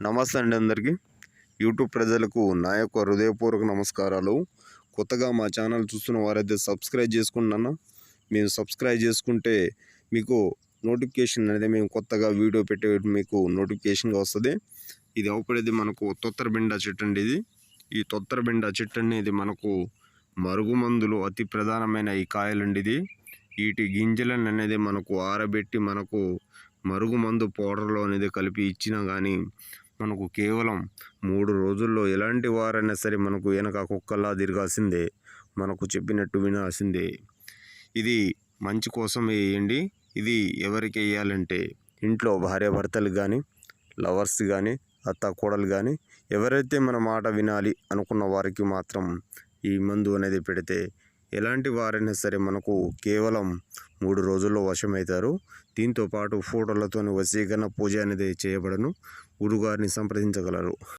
నమస్తే అండి అందరికీ. యూట్యూబ్ ప్రజలకు నా యొక్క హృదయపూర్వక నమస్కారాలు. కొత్తగా మా ఛానల్ చూస్తున్న వారైతే సబ్స్క్రైబ్ చేసుకున్నాను. మీరు సబ్స్క్రైబ్ చేసుకుంటే మీకు నోటిఫికేషన్ అనేది మేము కొత్తగా వీడియో పెట్టే మీకు నోటిఫికేషన్గా వస్తుంది. ఇది అవపడేది మనకు తొత్తరబెండ చెట్టు అండి. ఈ తొత్తరబెండ చెట్టు అనేది మనకు మరుగుమందులు అతి ప్రధానమైన ఈ కాయలండి. వీటి గింజలను అనేది మనకు ఆరబెట్టి మనకు మరుగుమందు పౌడర్లో అనేది కలిపి ఇచ్చినా కానీ మనకు కేవలం 3 రోజుల్లో ఎలాంటి వారైనా సరే మనకు వెనక కుక్కల్లా తిరగాల్సిందే, మనకు చెప్పినట్టు వినాల్సిందే. ఇది మంచి కోసం వేయండి. ఇది ఎవరికి వేయాలంటే ఇంట్లో భార్యాభర్తలు కానీ, లవర్స్ కానీ, అత్త కోడలు కానీ ఎవరైతే మన మాట వినాలి అనుకున్న వారికి మాత్రం ఈ మందు అనేది పెడితే ఎలాంటి వారైనా సరే మనకు కేవలం 3 రోజుల్లో వశమవుతారు. దీంతో పాటు ఫోటోలతో వశీకరణ పూజ అనేది చేయబడను. గురుగారిని సంప్రదించగలరు.